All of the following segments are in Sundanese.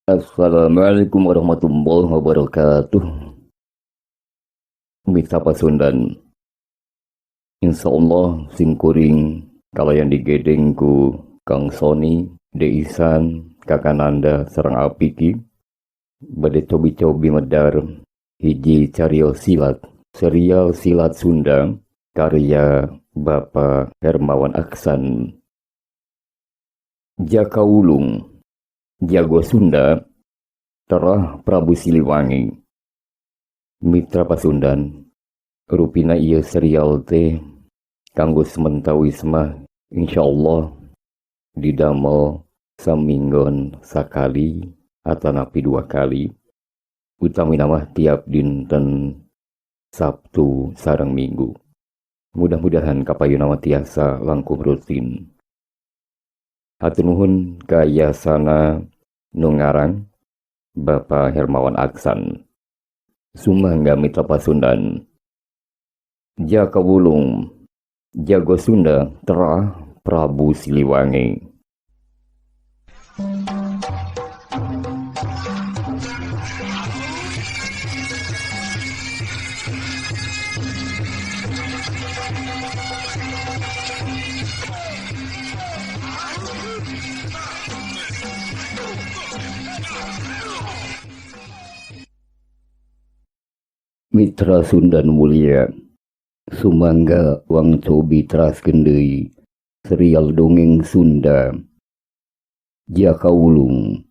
Assalamualaikum warahmatullahi wabarakatuh. Mitra Pasundan. Insyaallah simkuring kalau yang digedeng ku Kang Sony, Deisan, Kakananda sareng Apiki. Bade cobi-cobi medar hiji carioz silat, serial silat Sunda karya Bapak Hermawan Aksan. Jaka Wulung, Jago Sunda, Terah Prabu Siliwangi. Mitra Pasundan, rupina ieu serial teh kanggo sementara wisma insyaallah didamel saminggon sakali atanapi 2 kali, utamina mah tiap dinten Sabtu sareng Minggu. Mudah-mudahan kapayuna mah tiasa langkung rutin. Hatur nuhun ka yasana nu ngarang Bapak Hermawan Aksan. Sumangga Mitra Pasundan. Jaka Wulung, Jago Sunda, Terah Prabu Siliwangi. Mitra Sundan mulia, sumangga wang cobi teraskeun deui serial dongeng Sunda Jaka Wulung,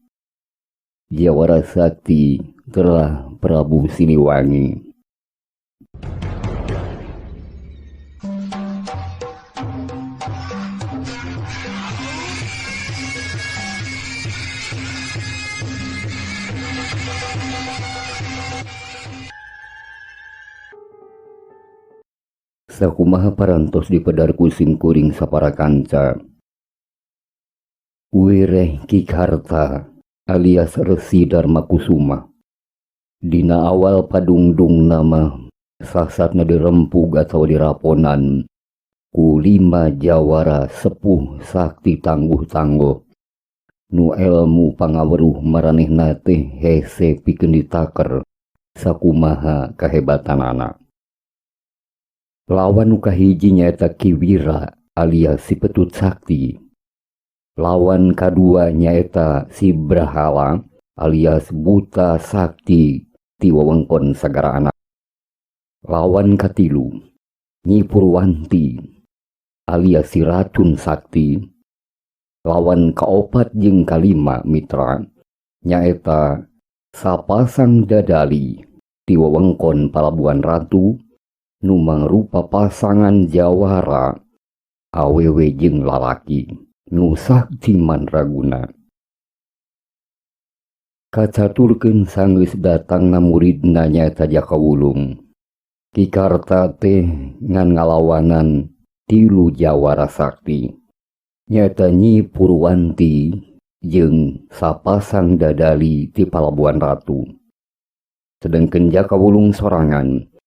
Jawara Sakti Terah Prabu Siliwangi. Sakumaha parantos dipedarku simkuring sapara kanca. Wireh Kikharta alias Resi Darmakusuma. Dina awal padungdung nama sasatna dirempug atau diraponan ku 5 jawara sepuh sakti tangguh-tangguh. Nu elmu pangaweruh maranehna teh hese pikeun ditaker sakumaha kahebatanana. Lawan nu kahiji nyaeta Ki Wira alias si Petut Sakti. Lawan kadua nyaeta si Brahala alias Buta Sakti ti wewengkon sagara anak. Lawan katilu Nyi Purwanti alias si Racun Sakti. Lawan kaopat jeung kalima mitra nyaeta Sapasang Dadali ti wewengkon Palabuhan Ratu. Nu mangrupa pasangan jawara awewe jeung lalaki nu sakti mandraguna. Kacaturkeun sanggeus datangna muridna nyaeta Jaka Wulung. Kikarta teh ngan ngalawanan 3 jawara sakti nyaeta Nyi Purwanti jeung Sapasang Dadali ti Palabuhan Ratu. Sedengkeun Jaka Wulung sorangan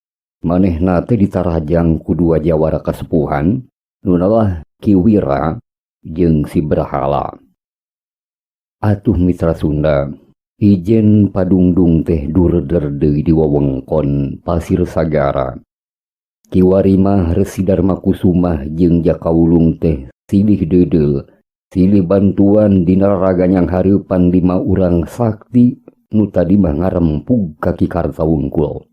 manehna teh ditarajang ku 2 jawara kasepuhan nu nalah Ki Wira jeung si Brahala. Atuh mitra Sunda, ijen padungdung teh durder deui di wewengkon Pasir Sagara. Ki Warimah Resi Darmakusuma jeung Jaka Wulung teh silih deudel, silih bantuan dina raraganyang hareupan 5 urang sakti nu tadi mah ngarempug ka Kikarta wungkul.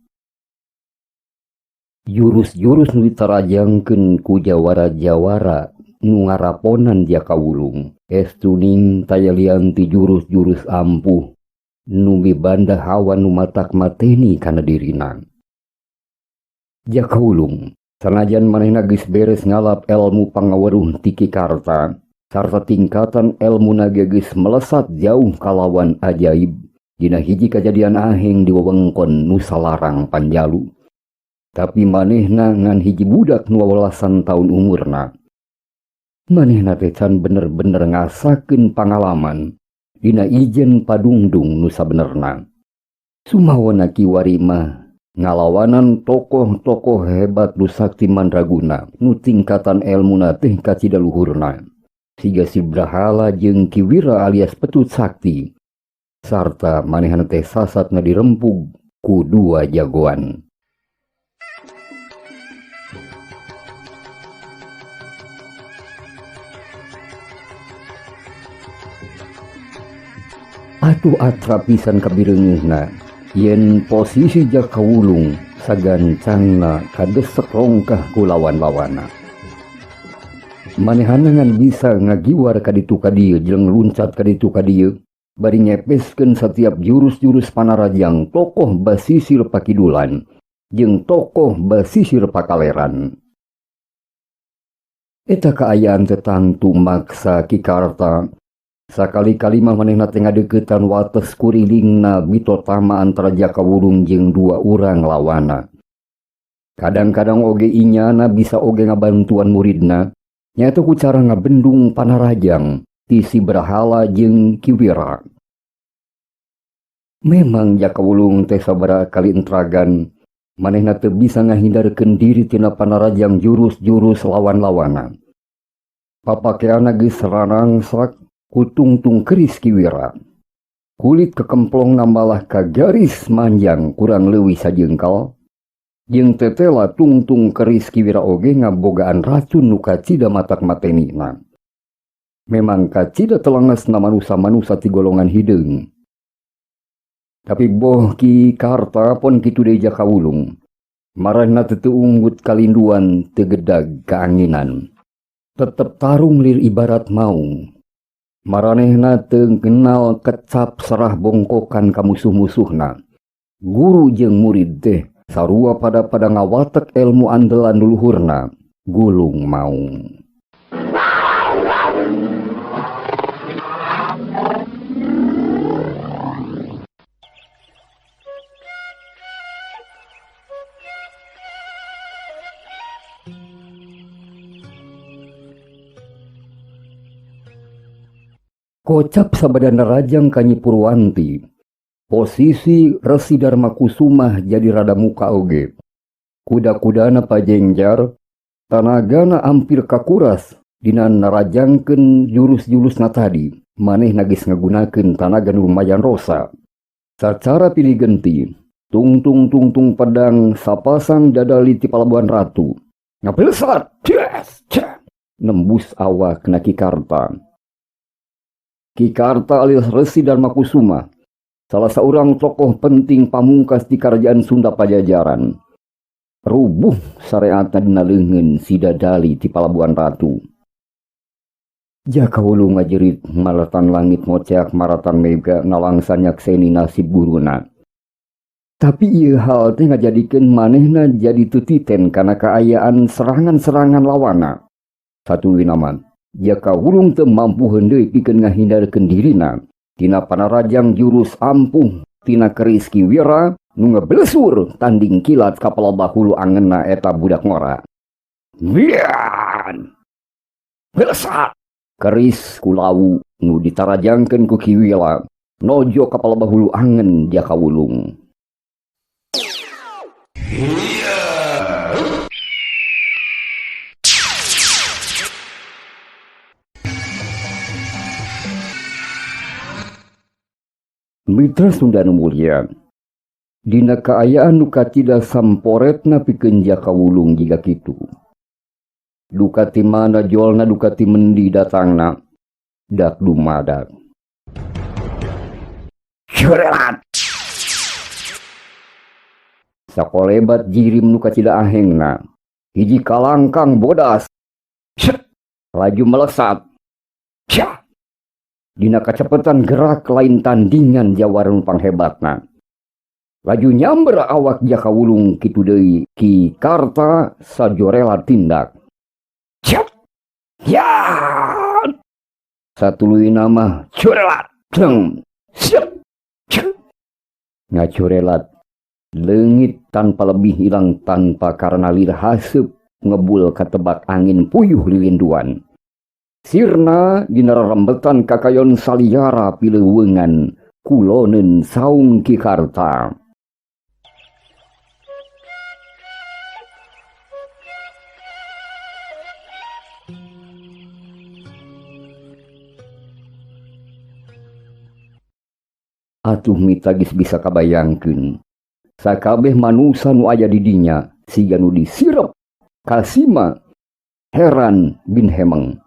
Jurus-jurus nu ditarajangkeun ku jawara-jawara nu ngaraponan Jaka Wulung estuning tayalian ti jurus-jurus ampuh nu mibanda hawa nu matak mateni kana dirina. Jaka Wulung sanajan manehna geus beres ngalap elmu pangaweruh ti Kikarta sarta tingkatan elmuna geus melesat jauh kalawan ajaib dina hiji kajadian aheng di wewengkon Nusa Larang Panjalu. Tapi manehna ngan hiji budak nu 18 taun umurna. Manehna teh can bener-bener ngasakeun pangalaman dina ijen padungdung nu sabenerna. Sumawana Ki Warimah ngalawanan tokoh-tokoh hebat nu sakti mandraguna nu tingkatan elmuna teh kacida luhurna. Siga si Brahala jeung Ki Wira alias Petut Sakti sarta manehna teh sasatna dirempug ku dua jagoan. Atuh atra pisan kabireungna yen posisi Jakawulung sagancangna kadesek rongkah ku lawan-lawana. Manehana ngan bisa ngagiwar kaditu kadieu jeung luncat kaditu kadieu bari nyepeskeun setiap jurus-jurus panarajang tokoh basisir pakidulan jeung tokoh basisir pakaleran. Eta kaayaan tetangtu maksa Kikarta sakali-kali mah manehna teh ngadeukeutan wates kurilingna bitotama antara Jakawulung jeung dua urang lawana. Kadang-kadang oge inyana bisa oge ngabantuan muridna nyaeta ku cara ngabendung panarajang ti Sibrahala jeung Kiwira. Memang Jakawulung teh sabaraha kali entragan manehna teu bisa ngahindarkeun diri tina panarajang jurus-jurus lawan-lawana. Papakeana geus rarangsak ku tungtung keris Kiwira. Kulit kekemplongna malah ka garis manjang kurang leuwih sajengkal. Jeung tetela tungtung keris Kiwira oge ngabogaan racun nu kacida matak matenina. Memang kacida telangesna manusa-manusa ti golongan hideung. Tapi boh Ki Karta pon kitu deui Jakawulung. Marahna teu unggut kalinduan teu gedag kaanginan. Tetep tarung lir ibarat maung. Maranehna teu kenal kecap serah bongkokan ka musuh-musuhna. Guru jeung murid teh sarua pada ngawatek ilmu andelan duluhurna, gulung maung. Kocap sabadana rajang Kanyi Purwanti. Posisi Resi Darmakusumah jadi rada muka oge. Kuda-kudana pajengjar, tanagana ampir kakuras dina narajangkeun jurus-jurusna tadi. Manehna geus ngagunakeun tanaga nu lumayan rosa. Sacara pilih genti, tungtung pedang sapasang dadali ti Palabuhan Ratu. Ngapelesat, nembus awak na Kikarta. Kikarta alias Resi Darmakusumah, salah seorang tokoh penting pamungkas di kerajaan Sunda Pajajaran. Rubuh sareatna dina leungeun si dadali ti Palabuhan Ratu. Jakawulung ngajerit maratan langit ngoceak maratan mega nalangsan nyakseni nasib guruna. Tapi ieu hal teh ngajadikeun manehna jadi tutiten kana kaayaan serangan-serangan lawana. Satuluyna mah Jakawulung teu mampu hendeui pikeun ngahindarkeun dirina tina panarajang jurus ampuh tina keris Kiwira nu ngeblesur tanding kilat ka palabahulu angeunna eta budak ngora. Bian! Belesat! Keris kulawu nu ditarajangkeun ku Kiwira nojo ka palabahulu angeun Jakawulung. Mitra Sunda nu mulia, dina kaayaan nu kacida samporetna pikeun Jakawulung jiga kitu. Duka ti mana jolna duka ti mendi datangna, dak dumadak. Syurelat! Sakolebat jirim nu kacida ahengna, hiji kalangkang bodas. Syet! Laju melesat. Syah! Dina kacepetan gerak lain tandingan jawaran panghebatna. Laju nyamber awak Jakawulung kitu deui Kikarta sajorela tindak. Cep! Ya! Satuluyna mah curelat. Ceng! Siap! Cep! Ngacurelat. Leungit tanpa lebih hilang tanpa karena lir haseup ngebul katebak angin puyuh lilinduan. Sirna dina rembetan kakayon saliara pileuweungan kuloneun saung Kikarta. Atuh mita geus bisa kabayangkeun. Sakabeh manusa nu aya di dinya siga nu disirep kasima heran bin hemeng.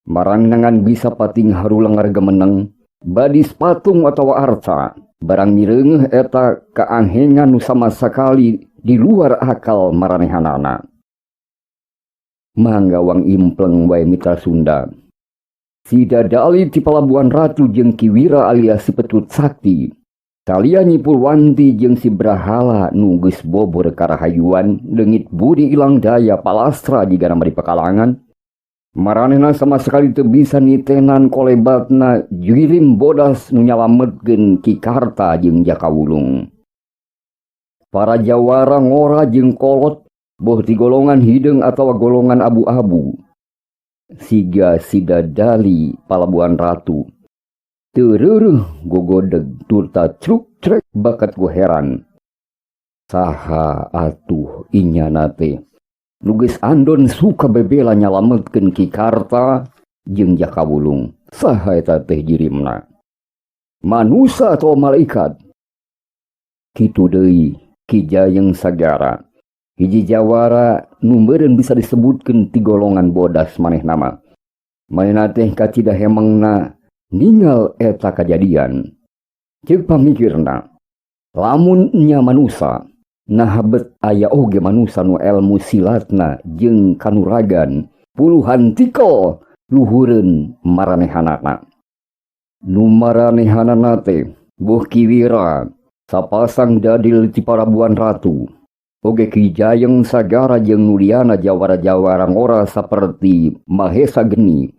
Marangangan bisa pating harulang harga meneng badis patung atawa arca. Barang mireungeuh eta kaanghengan nu sama sakali di luar akal maranehanana. Manggawang impleng wae mitra Sunda. Si Dadali ti Palabuhan Ratu jeung Ki Wira alias si Petut Sakti. Kalian Nyipulwanti jeung si Brahala nu geus bobor karahayuan leungit budi ilang daya palastra jigana mari pekalangan. Maranehna sama sekali teu bisa nitenan kolebatna jirim bodas nu nyalametkeun Ki Karta jeung Jakawulung. Para jawara ngora jeung kolot boh ti golongan hideung atawa golongan abu-abu. Siga si Dadali Palabuhan Ratu teu reureuh gogodeg turta cruk crek bakat ku heran. Saha atuh inyana teh nu geus andon suka bebela nyalametkeun Ki Karta jeung Jakawulung. Saha eta teh jirimna? Manusa atau malaikat? Kitu deui Ki Jayeng Sagara. Hiji jawara nu meureun bisa disebutkeun ti golongan bodas manehna mah. Manehna teh kacida hemengna ninggal eta kajadian. Ceuk pamikirna, lamun nya manusa, nah bet aya oge manusa nu elmu silatna jeung kanuragan puluhan tikel luhureun maranehanana. Nu maranehanana teh boh Ki Wira sapasang dadil ti Palabuhan Ratu. Oge Ki Jayeng Sagara jeung nuliana jawara-jawara ngora saperti Mahesa Geni.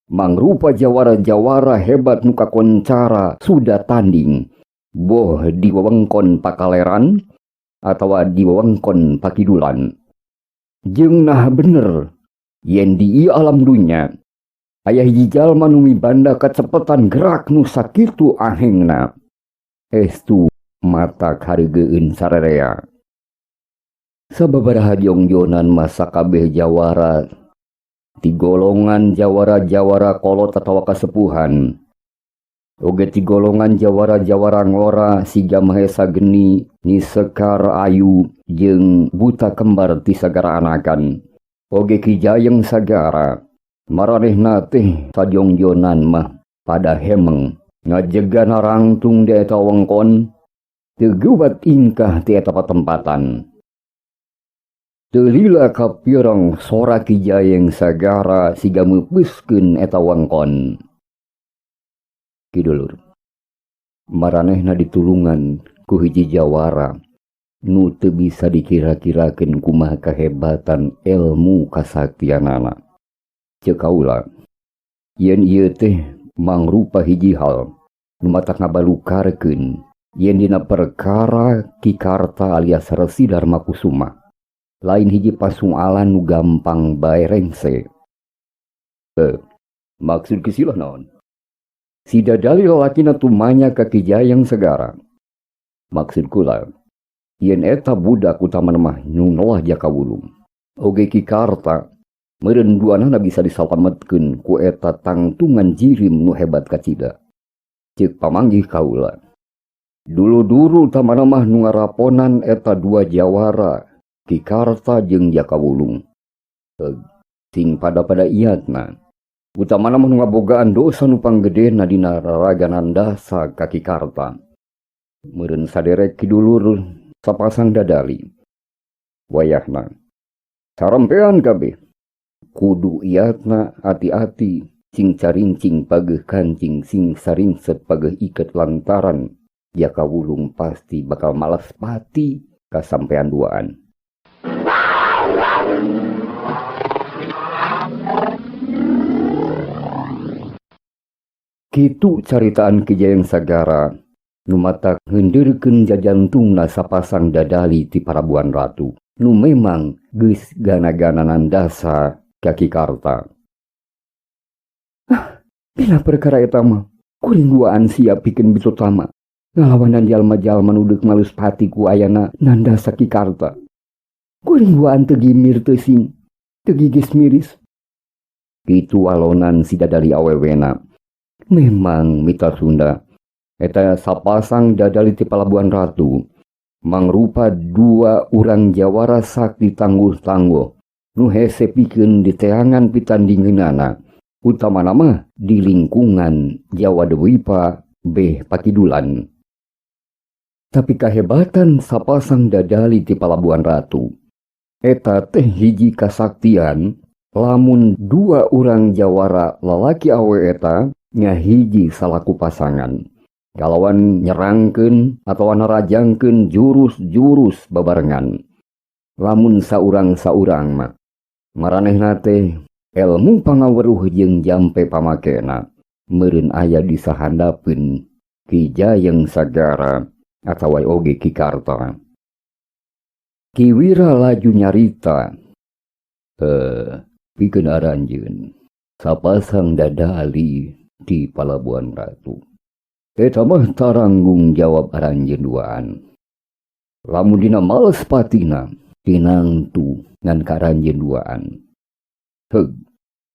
Mangrupa jawara-jawara hebat nu kakoncara sudah tanding. Boh di wewengkon Pakaleran atawa di wewengkon Pakidulan. Jeung nah bener yen di ieu alam dunya aya hiji jalma nu mibanda kacepetan gerak nu sakitu ahengna. Estu mata hareugeun sarerea. Sababaraha jongjonan masa kabeh jawara ti golongan jawara-jawara kolot atawa kasepuhan. Oge ti golongan jawara-jawara ngora siga Mahesa Geni, Nyi Sekar Ayu jeung Buta Kembar ti sagara anakan. Oge Ki Jayeng Sagara. Maranehna teh sajongjonan mah pada hemeng ngajegana rangtung di eta wengkon teu gubat ingkah ti eta patempatan. Teu lila kapireng sora Ki Jayeng Sagara siga meupuskeun eta wengkon. Kidulur, maranehna ditulungan ku hiji jawara nu teu bisa dikira-kirakeun kumaha kahebatan elmu kasaktianana. Ceuk kaula, yen ieu teh mangrupa hiji hal nu matak ngabalukarkeun yen dina perkara Ki Karta alias Resi Darmakusuma lain hiji pasoalan nu gampang bae rengse. Maksud kisilah naon? Si Dadali lalakina tumanya ka Ki Jayeng Sagara. Maksud kula, yen eta budak utama mah nu nolah Jakawulung. Oge Ki Karta meureun duanana bisa disalametkeun ku eta tangtungan jirim nu hebat kacida. Ceuk pamanggih kaula. Dulu-dulu tamana mah nu ngaraponan eta dua jawara, Ki Karta jeung Jakawulung. Sing pada iatna utamana mah nu ngabogaan dosa nu panggedena dina raraganan dasa ka Ki Karta. Meureun saderek kidulur sapasang Dadali. Wayahna sarampean kabeh kudu iatna hati-hati cing carincing pageuh kancing sing saringset pageuh iket lantaran Jakawulung pasti bakal malas pati kasampean duaan. Kitu caritaan Ki Jayeng Sagara nu matak ngeundeurkeun jajantungna sapasang Dadali ti Palabuhan Ratu nu memang geus gana-gananan dasa ka Ki Karta. Bila perkara eta mah kuring duaan siap pikeun bitutama ngalawanan jalma-jalma nu deuk malus pati ku ayana nandasa Ki Karta. Kuring duaan teu gimir teu sing teu gigis miris. Kitu alonan si Dadali awewena. Memang mitra Sunda Eta sapasang dadali ti Palabuhan Ratu mangrupa dua urang jawara sakti tangguh-tangguh nu hese pikeun di teangan pitandingeunana utama nama di lingkungan Jawa Dewipa beh Pakidulan. Tapi kahebatan sapasang dadali ti Palabuhan Ratu eta teh hiji kasaktian lamun dua urang jawara lalaki awe eta ngahiji salaku pasangan kalawan nyerangkeun atau narajangkeun jurus-jurus babarengan. Lamun saurang-saurang mah maranehna teh elmu pangaweruh jeung jampe pamakena meureun aya di sahandapeun Ki Jayeng Sagara atawa oge Ki Karta. Ki Wira laju nyarita pikeun aranjeun sapasang dadali di Palabuhan Ratu. Eta mah taranggung jawab aranjeun duaan. Lamun dina males patina tinangtu ngan karanjeun duaan. Heg,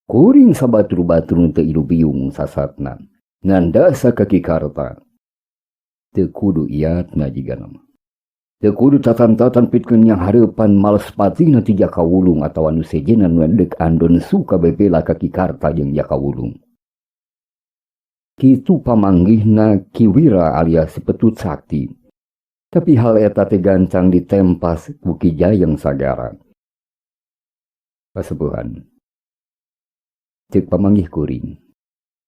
kuring sabatur-batur teu ilu biung sasatna. Ngandasa ka Ki Karta. Teu kudu iatna jigana mah. Teu kudu tatan-tatan pitkeun yang hareupan males patina ti Jakawulung atawa nu sejena nu deuk andon suka bebela ka Ki Karta jeung Jakawulung. Kitu pamanggihna Ki Wira alias Petut Sakti. Tapi hal eta teh gancang ditempas ku Ki Jayeng Sagara. Pasepuhan. Cek pamanggih kuring.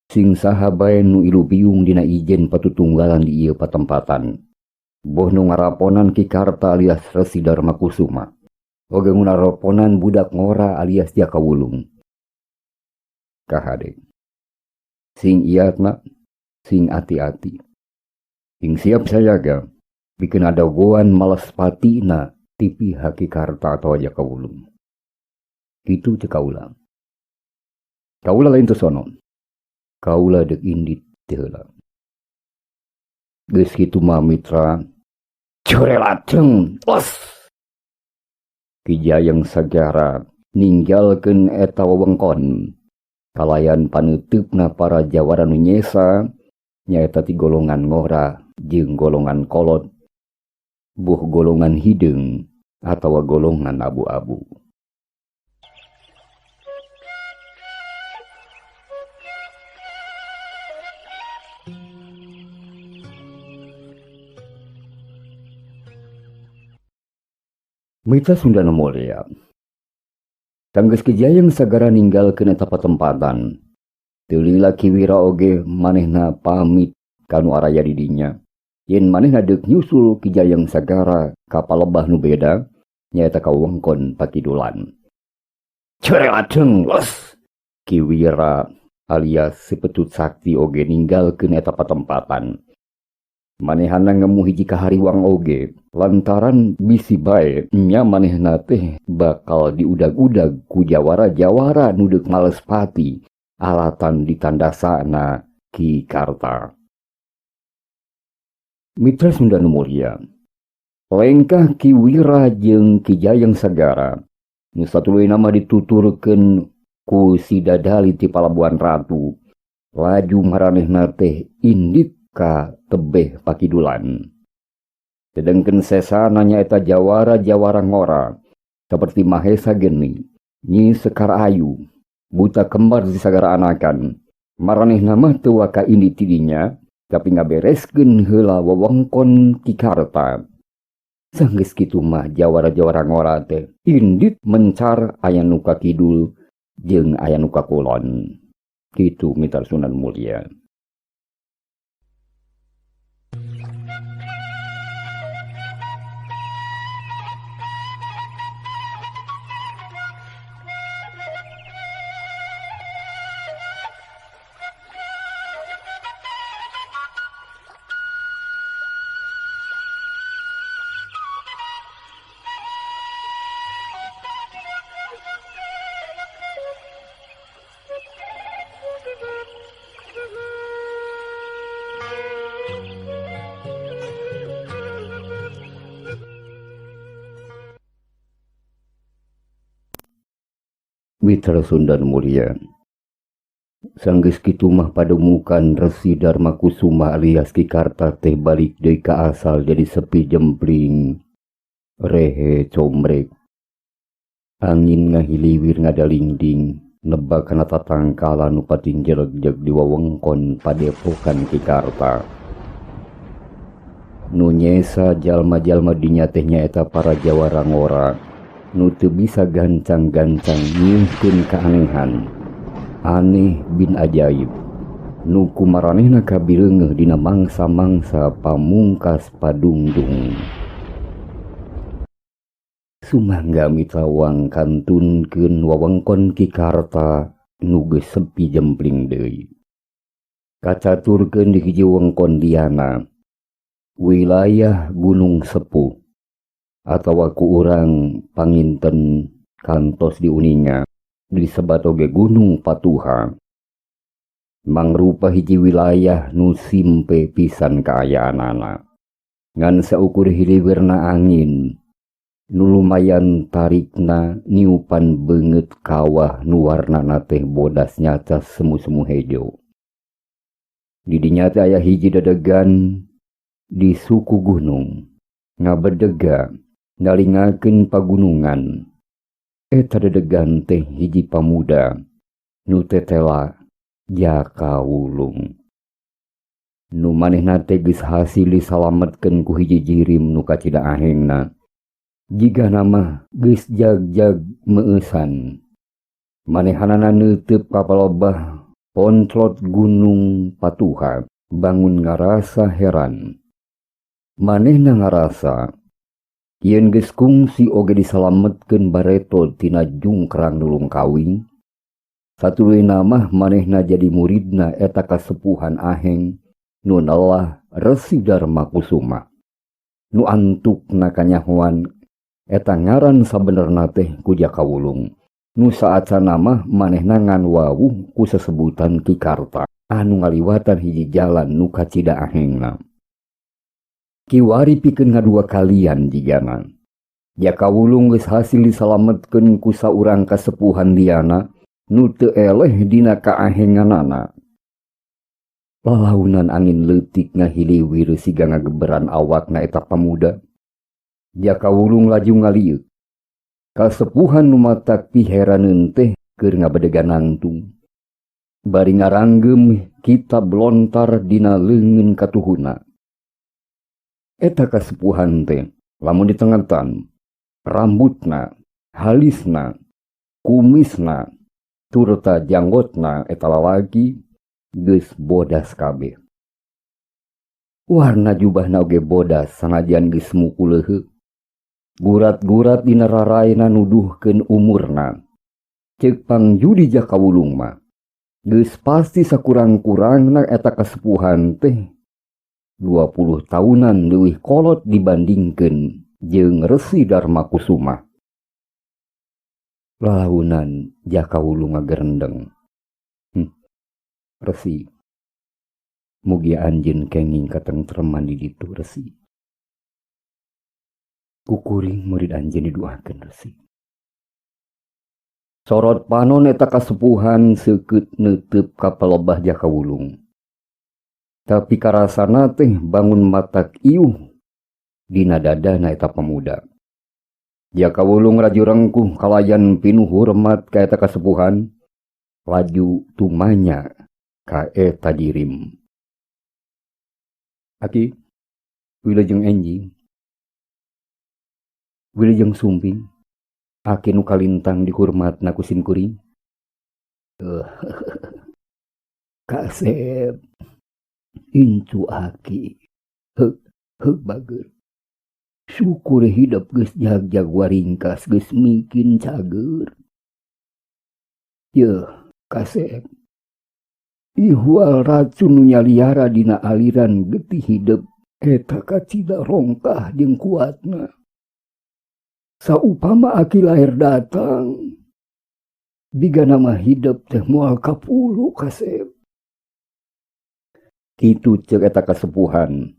Sing saha bae nu ilu biung dina ijen patutunggalan di ieu patempatan. Boh nu ngaraponan Ki Karta alias Resi Darmakusuma. Oge nu ngaraponan budak ngora alias Jakawulung. Kahade. Sing iatna, sing ati-ati. Sing siap sajaga. Bikin ada goan malas patina ti pihak Ki Karta atau Jakawulung. Kitu teh kaula. Kaula lain teu sono. Kaula deuk indit teh heula. Geus kitu mah mitra corelateng los. Ki Jayeng Sagara ninggalkeun eta wewengkon kalayan panuteupna para jawara nu nyesa nyaeta ti golongan ngora jeung golongan kolot buh golongan hideung atawa golongan abu-abu. Mitra Sunda nu mulia. Tanggeus Ki Jayeng Sagara ninggalkeun eta patempatan. Teu lila Ki Wira oge manehna pamit kanu araya di dinya. Yen manehna deuk nyusul Ki Jayeng Sagara ka palebah nu beda nyaeta ka wewengkon Pakidulan. Corelateng los. Ki Wira alias Petut Sakti oge ninggalkeun eta patempatan. Manehana ngemu hiji kahariwang oge lantaran bisi bae nya manehna teh bakal diudag-udag ku jawara-jawara nu deuk males pati alatan ditandasana Ki Karta. Mitra Sunda nu mulia. Lengkah Ki Wira jeung Ki Jayeng Sagara nu satuluy nama dituturkeun ku si dadali ti Palabuhan Ratu laju maranehna teh indit ka tebeh Pakidulan. Sedengkeun sesana nyaeta jawara-jawara ngora seperti Mahesa Geni, Nyi Sekar Ayu, Buta Kembar di Sagara Anakan. Maranehna mah teu waka indit ti dinya tapi ngabereskeun heula wewengkon Ki Karta. Sanggeus kitu mah jawara-jawara ngora teh indit mencar aya nu ka kidul jeung aya nu ka kulon. Kitu mitra Sunda mulia. Mitra Sunda mulia. Sanggeus kitu mah pademukan Resi Dharma Kusuma alias Ki Karta teh balik deui ka asal jadi sepi jempling, rehe combrek. Angin ngahiliwir ngadalingding, nebak kana tatangkala nu patinjeleg-jeg di wewengkon padepokan Ki Karta. Nu nyesa jalma-jalma dinya teh nyaeta para jawara ngora, nu teu bisa gancang-gancang nyieunkeun kaanehan. Aneh bin ajaib, nu kumaranehna kabireungeuh dina mangsa-mangsa pamungkas padungdung. Sumangga mitawang kantunkeun wewengkon Ki Karta nu geus sepi jempling deui. Kacaturkeun di hiji wewengkon liana, wilayah Gunung Sepuh, atawa ku urang panginten kantos di uninga disebat oge Gunung Patuha. Mangrupa hiji wilayah nu simpe pisan kaayaanana, ngan saukur hiliwirna angin nu lumayan tarikna niupan beungeut kawah nu warnana teh bodas nyaca semu-semu hejo. Di dinya teh aya hiji dedegan di suku gunung, ngabedega ngalingakeun pagunungan. Eta dedegan teh hiji pamuda nu tetela Jakawulung. Nu manehna teh geus hasil disalametkeun ku hiji jirim nu kacida ahengna. Jiga nama geus jag-jag meusan. Manehanana neuteub ka palobah ponclot Gunung Patuha, bangun ngarasa heran. Manehna ngarasa yen geus kungsi oge disalametkeun bareto tina jungkrang nulung kawing. Satuluyna mah manehna jadi muridna eta kasepuhan aheng nu neulah Resi Dharma Kusuma. Nu antukna kanyahoan eta ngaran sabenerna teh ku Jakawulung. Nu saacana mah manehna ngan wawuh ku sesebutan Ki Karta anu ngaliwatan hiji jalan nu kacida ahengna. Kiwari pikeun ngadua kalian jigana. Jakawulung geus hasil disalametkeun ku saurang kasepuhan liana nu teu eleh dina kaahenganana. Lalaunan angin leutik ngahiliwir siga ngageberan awakna eta pamuda. Jakawulung laju ngaliuk. Kasepuhan nu matak piheraneun teh keur ngabedegan nangtung. Bari ngaranggem kitab lontar dina leungeun katuhuna. Eta kasepuhan teh lamun ditengetan, rambutna, halisna, kumisna, turta janggotna eta lalaki geus bodas kabeh. Warna jubahna oge bodas sanajan geus muku leuheuh. Gurat-gurat dina raraina nuduhkeun umurna. Ceuk pangjudi Jakawulung mah geus pasti sakurang-kurangna eta kasepuhan teh 20 tahunan leuwih kolot dibandingkeun jeung Resi Dharma Kusuma. Lalaunan Jakawulung ngagerendeng. Resi, mugi anjeun kenging katentreman di ditu Resi. Kukuring murid anjeun didoakeun Resi. Sorot panon eta kasepuhan seukeut neuteub ka palebah Jakawulung. Tapi karasana teh bangun matak iuh dina dadana eta pemuda. Jakawulung raju rengkuh kalayan pinuh hormat ka eta kasepuhan, laju tumanya ka eta dirim. Aki, wilujeng enjing, wilujeng sumping, aki nu kalintang dihormatna ku simkuring. Kasep, incu aki, heug bager. Syukur hidup geus jag-jag waringkas geus mungkin cager. Yeuh, kasep. Ihwal racun nu nyaliara dina aliran getih hidup eta kacida rongkah jeung kuatna. Saupama aki lahir datang, bigana mah hidup teh moal kapulu kasep. Kitu ceuk eta kasepuhan.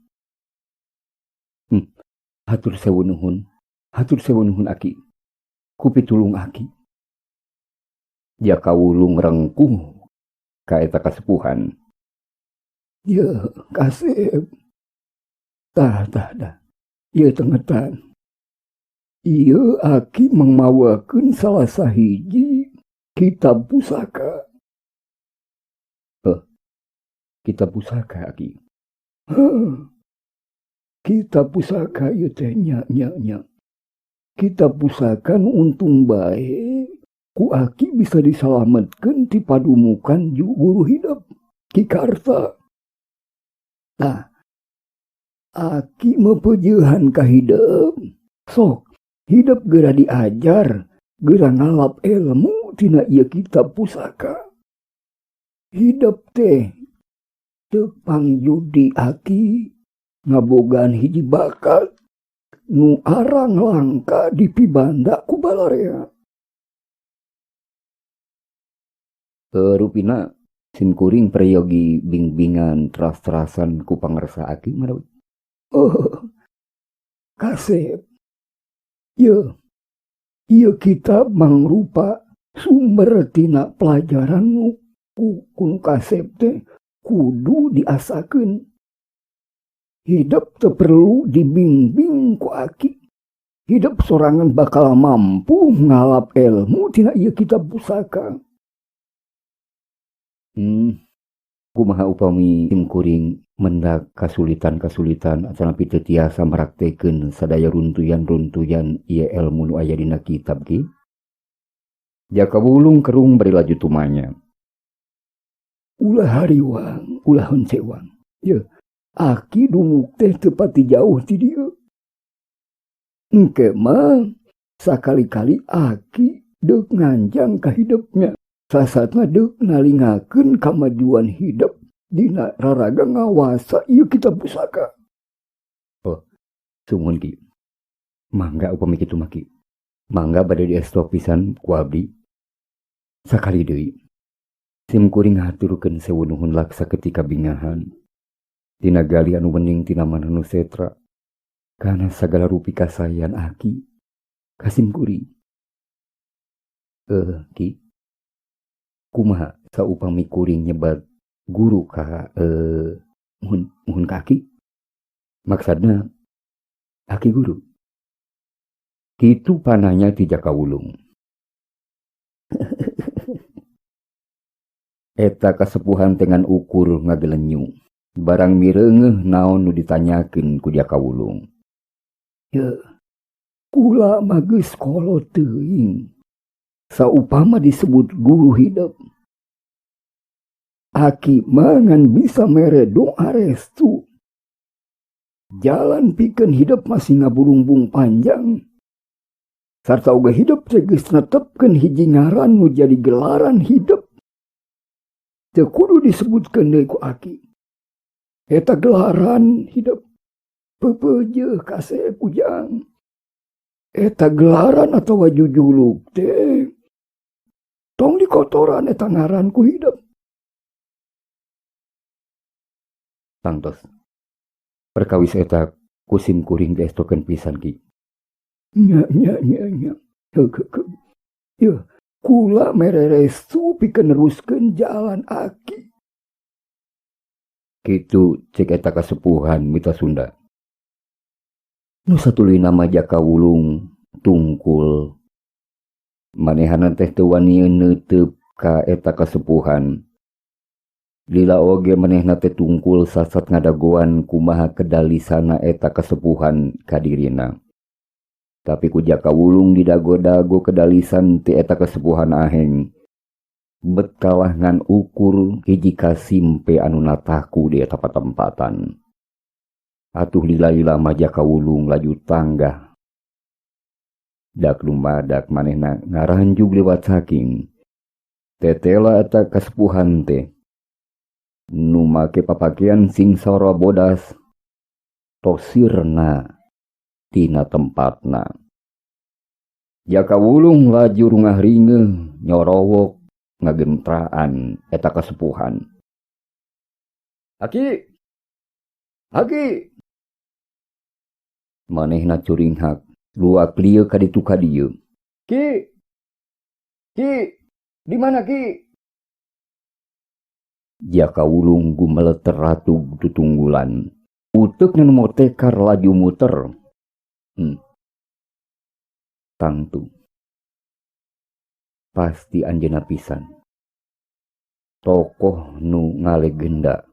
Hatur sewu nuhun aki. Kupitulung aki. Jakawulung rengkuh ka eta kasepuhan. Ya, Kasep. Tah. Ieu tengetan. Ieu Aki mangmawakeun salah sahiji kitab pusaka. Kitab pusaka Aki. Kitab pusaka ieu teh nya. Kitab pusaka nu untung bae ku Aki bisa disalametkeun ti padumukan guru hidup Ki Karta. Nah, Aki mepeujehan ka hidup. Sok, hidup geura diajar, geura ngalap ilmu tina ieu kitab pusaka. Hidup teh teu pangjudi Aki ngabogaan hiji bakat nu arang langka dipibanda ku balarea. Rupina simkuring prayogi bingbingan teras-terasan ku pangarsa Aki marawi. Kasep. Ieu kitab mangrupa sumber tina pelajaran nu kun Kasep teh kudu diasakeun. Hidup teu perlu dibimbing ku Aki. Hidup sorangan bakal mampu ngalap ilmu tina ieu kitab pusaka. Kumaha upami simkuring mendak kasulitan atanapi teu tiasa maraktekeun sadaya runtuyan ieu ilmu nu aya dina kitab ki. Jaka wulung kerung bari laju tumanya. Ulah hariwang, ulah heuncewang. Ye, Aki dumuk teh teu pati jauh ti dieu. Engke mah sakali-kali Aki deuk nganjang ka hidupnya. Sasatna deuk nalingakeun kamajuan hidup dina raraga ngawasa ieu kitab pusaka. Sumuhun Ki. Mangga upami kitu mah Ki. Mangga bade diestok pisan ku abdi. Sakali deui. Simkuring ngaturkeun sewu nuhun laksa ketika bingahan. Tina gali anu bening tina manah nu setra. Kana sagala rupi kasayan Aki ka simkuring. Ki. Kumaha saupami kuring nyebat guru ka muhun ka Aki. Maksudna Aki guru. Kitu panahnya ti Jaka Wulung. Eta kasepuhan dengan ukur ngagelenyu. Barang mireungeuh naon nu ditanyakeun ku Jaka Wulung. Ya, kula mah geus kolot teuing. Saupama disebut guru hidup. Aki mangan bisa mere doa restu. Jalan pikeun hidup masih ngabulungbung panjang. Sarta oge hidup teh geus netepkeun hiji ngaran nu jadi gelaran hidup. Teu kudu disebutkeun deui ku Aki. Eta gelaran hidup. Pepeujeun Kasep ujang. Eta gelaran atawa jujuluk teh tong dikotoran eta ngaran ku hidup. Tangtos. Perkawis eta kusim kuring diestokeun pisan Ki. Nya. Ya, kula mere restu pikeun neruskeun jalan Aki. Kitu cek eta kasepuhan mita Sunda. Nu satuluy nama Jaka Wulung tungkul. Manehanan teh teu wani neuteup ka eta kasepuhan. Lila oge manehna teh tungkul sasat ngadagoan kumaha kedalisana eta kasepuhan ka dirina. Tapi ku Jaka Wulung didago-dago kedalisan ti eta kasepuhan aheng. Bet kalah ngan ukur hiji kasimpe anu nataku di eta patempatan. Atuh lila-lila mah Jaka Wulung laju tanggah. Dak lumadak manehna ngaranjug liwat saking. Tetela eta kasepuhan teh. Nu make papakean sing sora bodas. Tosirna tina tempatna. Jaka Wulung laju rungah ringeun nyorowok ngagentraan eta kasepuhan. Aki. Manehna curinghak luak lieu ka ditu ka dieu. Ki, di mana Ki? Jaka ulung gumeleter ratu tutunggulan. Utek nan mau tekar laju muter. Tangtu. Pasti anjeuna pisan. Tokoh nu ngalegenda.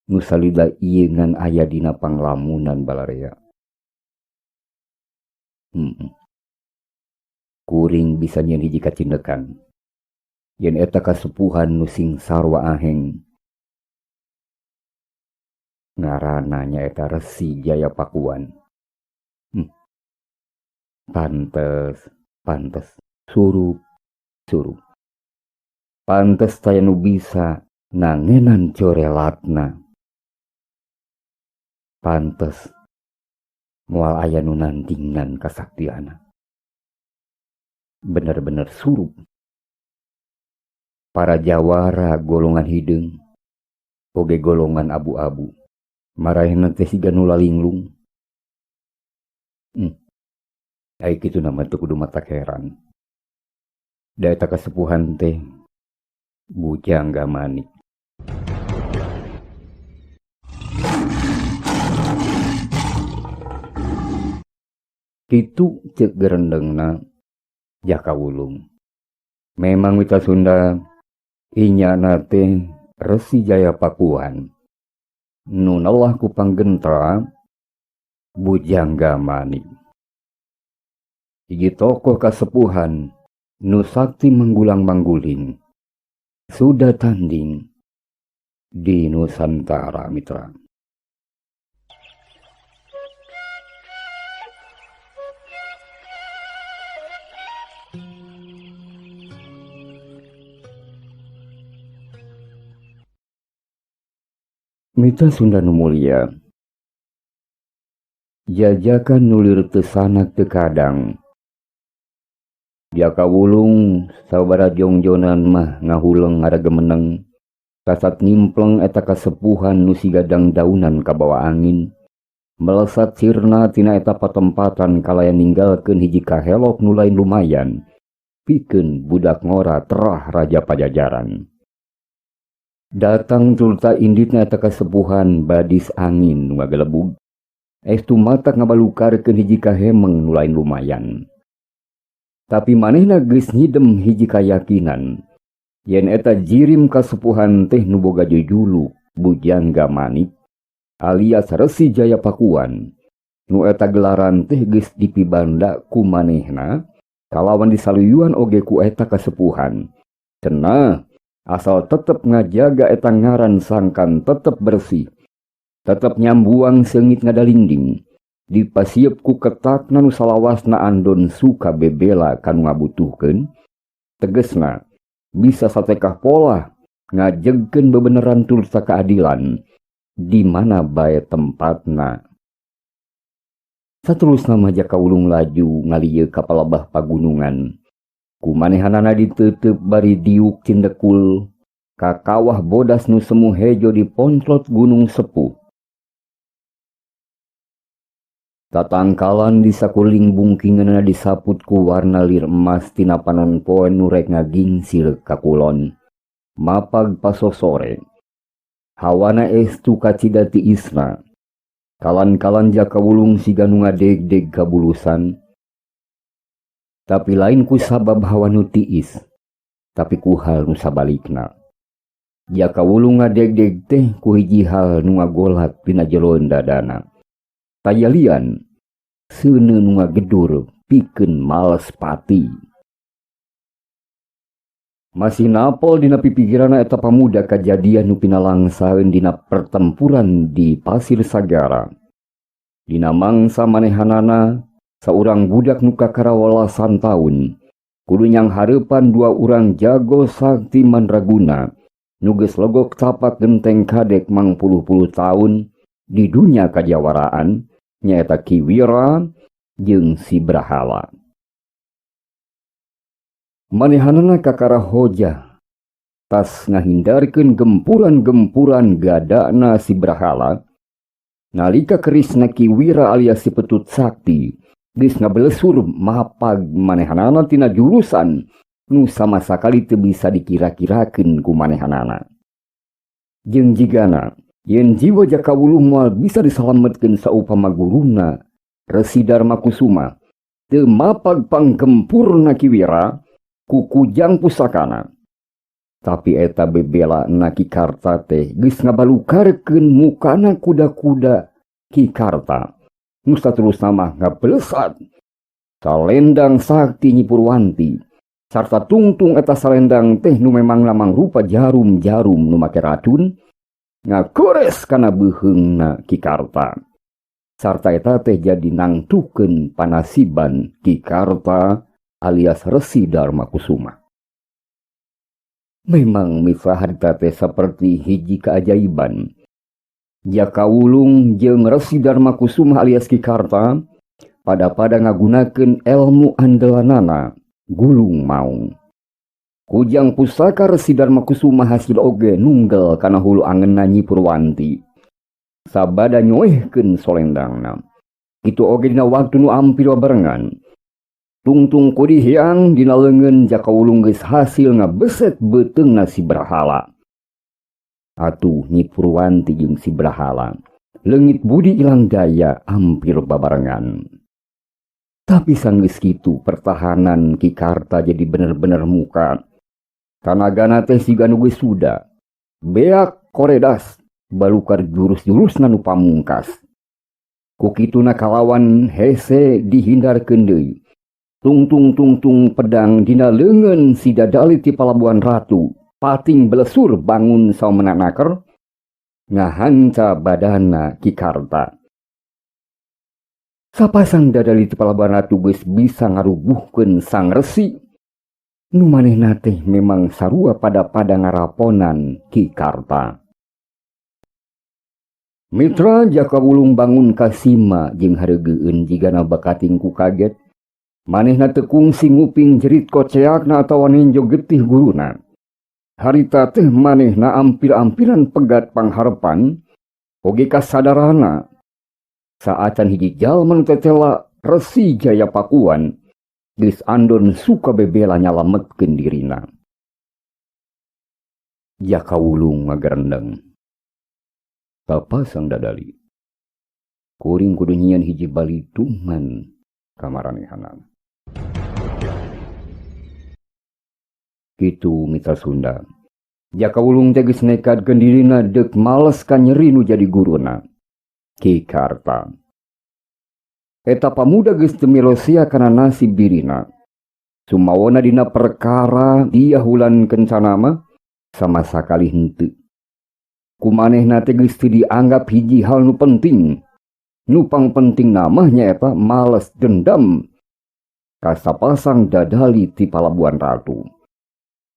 Nu salida ieu ngan aya dina panglamunan balarea. Kuring bisa nyeun hiji kacindekan. Yen eta kasepuhan nu sing sarwa aheng. Ngaranna nyaeta Resi Jayapakuan. Pantes. Surup. Pantes taya nu bisa nangenan corelatna. Pantes moal aya nu nandingan kasaktiana. Bener-bener surup. Para jawara golongan hideung, oge golongan abu-abu. Marahna teh siga nu lalinglung. Ai kitu nama teu kudu matak heran. Da eta kasepuhan teh Bujangga Manik. Kitu ceuk gerendengna Jaka Wulung. Memang wita Sunda inyana teh Resi Jayapakuan. Nu neulah ku panggentra Bujangga Manik. Hiji tokoh kasepuhan nu sakti manggulang-mangguling. Sudah tanding di Nusantara mitra. Mitra Sunda nu mulia. Jajakan nulir teu sanak teu kadang. Jaka Wulung sabara jongjonan mah ngahuleng ngaragemeneng. Kasat nimpleng eta kasepuhan nu siga dangdaunan ka bawa angin. Melesat sirna tina eta patempatan kalaya ninggalkeun hiji kahelok nu lain lumayan. Pikeun budak ngora terah Raja Pajajaran. Datang tulta inditna eta kasepuhan badis angin nu ngagelebug. Estu matak ngabalukarkeun hiji kahemeng nu lain lumayan. Tapi manehna geus ngidem hiji kayakinan. Yen eta jirim kasepuhan teh nu boga jujuluk Bujangga Manik alias Resi Jayapakuan. Nu eta gelaran teh geus dipibanda ku manehna kalawan disaluyuan oge ku eta kasepuhan. Cenah asal tetep ngajaga eta ngaran sangkan tetep bersih. Tetep nyambuang seungit ngadalinding. Dipasiep ku ketakna nu salawasna andon suka bebela kanu ngabutuhkeun. Tegesna bisa satekah pola ngajegkeun bebeneran tulsa keadilan di mana bae tempatna. Saterusna mah Jaka Wulung laju ngalieu ka palebah pagunungan. Kumanehanana diteuteup bari diuk cindekul ka kawah bodas nu semu hejo di pontlot Gunung Sepuh. Tatangkalan di sakuling bungkingeunna disaput ku warna lir emas tina panon poe nu rek ngagingsil ka kulon. Mapag pasosore. Hawana estu kacida tiisna. Kalan-kalan Jaka Wulung siga nu ngadeg-deg ka bulusan. Tapi lain ku sabab hawa nu tiis. Tapi ku hal nu sabalikna. Jaka Wulung ngadeg-deg teh ku hiji hal nu ngagolak dina jeroan dadana. Tayalian seuneu nu ngagedur pikeun males pati. Masih napol dina pipikiranna eta pamuda kajadian nu pinalangsaeun dina pertempuran di Pasir Sagara. Dina mangsa manehanana saurang budak nu kakarawalasan taun kudu nyang hareupan dua urang jago sakti mandraguna nu geus logok capak genteng kadek mangpuluh-puluh taun di dunia kajawaraan. Nyaeta Ki Wira jeung Si Brahala. Manehanana kakarahoja tas ngahindarkeun gempuran-gempuran gadana Si Brahala. Nalika kerisna Ki Wira alias Si Petut Sakti geus ngabelesur mapag manehanana tina jurusan nu sama sakali teu bisa dikira-kirakeun ku manehanana. Jeung jigana yen jiwa Jakawulung moal bisa disalametkeun saupama guruna Resi Darmakusuma teu mapag panggempurna Kiwira ku kujang pusakana. Tapi eta bebela na Kikarta teh geus ngabalukarkeun mukana kuda-kuda Kikarta. Nu saterusna mah ngabelesat salendang sakti Nyi Purwanti sarta tungtung eta salendang teh nu memang lamang rupa jarum-jarum nu make racun ngagores kana beuheungna Kikarta. Sarta eta teh jadi nangtukeun panasiban Kikarta alias Resi Darmakusuma. Memang mitra harita teh seperti hiji keajaiban. Jakawulung jeung Resi Darmakusuma alias Kikarta pada ngagunakeun ilmu andalanana gulung maung. Kujang pusaka Resi Darmakusuma hasil oge nunggal kana hulu angeunna Nyi Purwanti. Sabada nyoehkeun solendangna. Kitu oge dina waktu nu ampir barengan. Tungtung kodi hiang dina leungeun Jakawulung geus hasil ngabeset beuteungna si Brahala. Atuh Nyi Purwanti jeung si Brahala leungit budi ilang daya ampir babarengan. Tapi sanggeus kitu pertahanan Kikarta jadi bener-bener muka. Tanagana teh siga nu geus suda. Beak koredas balukar jurus-jurusna nu pamungkas. Ku kituna kalawan hese dihindarkeun deui. Tungtung pedang dina leungeun si dadali ti Palabuhan Ratu pating belesur bangun saumenanaker ngahanca badana Kikarta. Sapasang dadali ti Palabuhan Ratu geus bisa ngarubuhkeun sang resi nu manehna teh memang sarua pada ngaraponan Kikarta. Mitra Jakawulung bangun kasima jeung hareugeun jigana bakating ku kaget. Manehna teu kungsi nguping jerit koceakna atawa ninjo getih guruna. Harita teh manehna ampir-ampiran pegat pangharepan oge kasadarana. Saacan hiji jalma nu tetela Resi Jayapakuan geus andon suka bebela nyalametkeun dirina. Jakawulung ngagarendeng. Sapasang dadali. Kuring kudu nyieun hiji balitungan kamaranehanana. Kitu mitra Sunda. Jakawulung teh geus nekadkeun dirina deuk males ka nyeri nu jadi guruna Kikarta. Eta pamuda geus teu mirosia kana nasib dirina. Sumawana dina perkara dia hulan kencana mah sama sakali henteu. Kumanehna teh geus teu dianggap hiji hal nu penting. Nu pangpenting mah nyaeta males dendam ka sapasang dadali ti Palabuhan Ratu.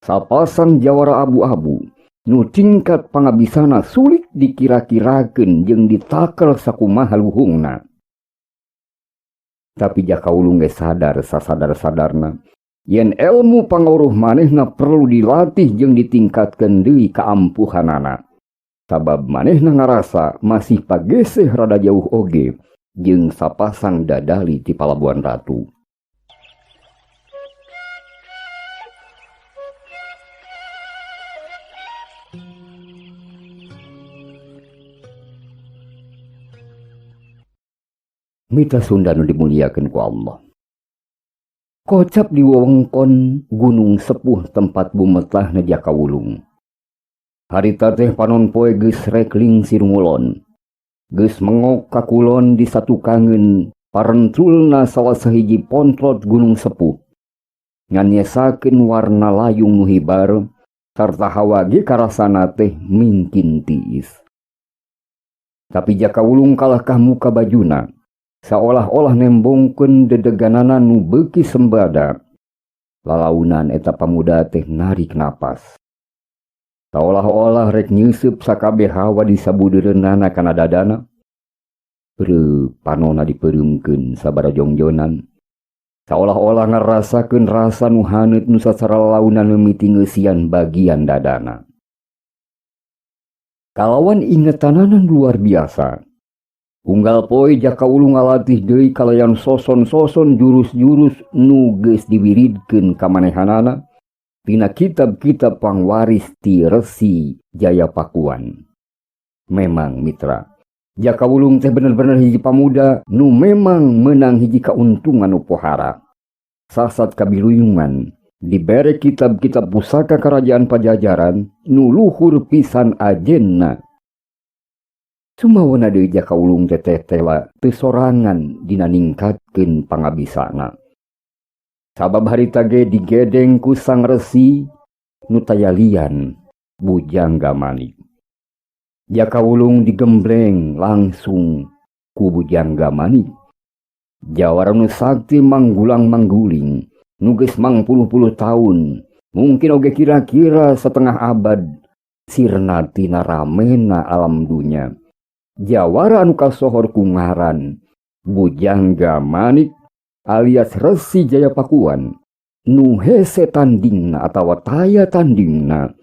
Sapasang jawara abu-abu nu tingkat pangabisana sulit dikira-kirakeun jeung ditakel sakumaha luhungna. Tapi Jakawulung geus sadar sasadar-sadarna yen ilmu pangawruh manehna perlu dilatih jeung ditingkatkeun deui kaampuhanana. Sabab manehna ngarasa masih pageseh rada jauh oge jeung sapasang dadali ti Palabuhan Ratu. Mitra Sunda nu dimuliakeun ku Allah. Kocap di wewengkon Gunung Sepuh tempat bumetlahna Jakawulung. Harita teh panon poe geus rek lingsir ngulon. Geus mengok ka kulon di satukangeun parentulna salah sahiji pontlot Gunung Sepuh. Nganyesakeun warna layung nu hibar sarta hawa ge karasana teh mingkin tiis. Tapi Jakawulung kalah kah muka bajuna. Seolah-olah nembongkeun dedeganana nu beuki sembada. Lalaunan eta pamuda teh narik napas. Seolah-olah rek nyeusup sakabeh hawa di sabudeureunana kana dadana. Beureum panonna dipeureumkeun sabara jongjonan. Seolah-olah ngarasakeun rasa nu haneut nu sacara lalaunan mimiti ngeusian bagian dadana. Kalawan ingetanana luar biasa. Unggal poe Jakawulung ngalatih deui kalayan soson-soson jurus-jurus nu geus diwiridkeun ka manehanana tina kitab-kitab pangwaris ti Resi Jayapakuan. Memang mitra, Jakawulung teh bener-bener hiji pamuda nu memang menang hiji kauntungan nu pohara. Sasat kabiluyungan dibere kitab-kitab pusaka kerajaan Pajajaran nu luhur pisan ajenna. Sumawana deui Jakawulung teteh tela teu sorangan dina ningkatkeun pangabisana. Sabab harita ge digedeng ku sang resi nu tayalian Bujangga Manik. Jakawulung digembleng langsung ku Bujangga Manik. Jawara nu sakti manggulang mangguling nu geus mangpuluh-puluh taun, mungkin oge kira-kira setengah abad sirna tina ramena alam dunya. Jawara anu kasohor ku ngaran Bujangga Manik alias Resi Jayapakuan nu hese tandingna atawa taya tandingna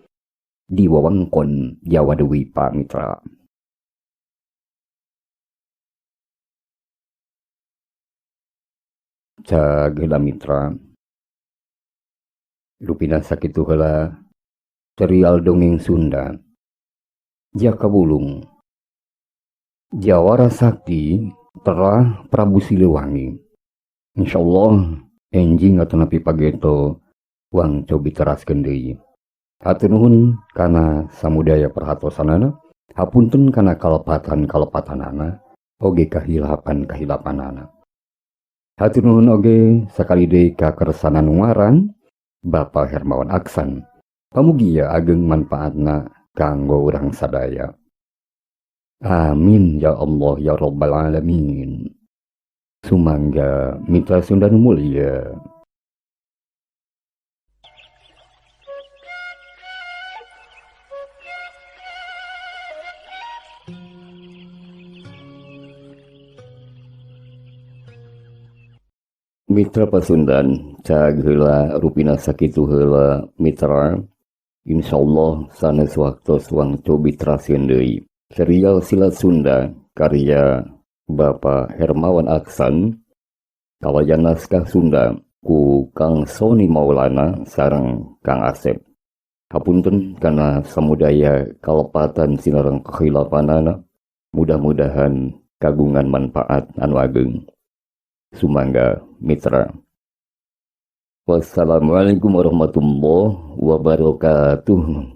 di wewengkon Jawa Dwipa mitra. Cageula mitra, rupina sakitu heula serial dongeng Sunda Jakawulung Jawara Sakti Terah Prabu Siliwangi. Insyaallah enjing atau napi pageto uang cobi teraskeun deui. Hatur nuhun kana samudaya perhatosanana, hapunten kana kalepatan-kalepatanana oge kahilapan-kahilapanana. Hatur nuhun oge sakali deui ka kersana nu ngaran Bapak Hermawan Aksan. Pamugia ageng manfaatna kanggo urang sadaya. Amin ya Allah ya Rabbal Alamin. Sumangga mitra Sunda nu mulia. Mitra Pasundan, cageula rupina sakitu heula mitra. Insyaallah sanes waktos wang cobi teraskeun deui. Serial Silat Sunda karya Bapak Hermawan Aksan, kawayan naskah Sunda ku Kang Soni Maulana sareng Kang Asep. Hapunten kana samudaya kalepatan sinareng kehilapanana, mudah-mudahan kagungan manfaat anu ageng. Sumangga mitra. Wassalamualaikum warahmatullahi wabarakatuh.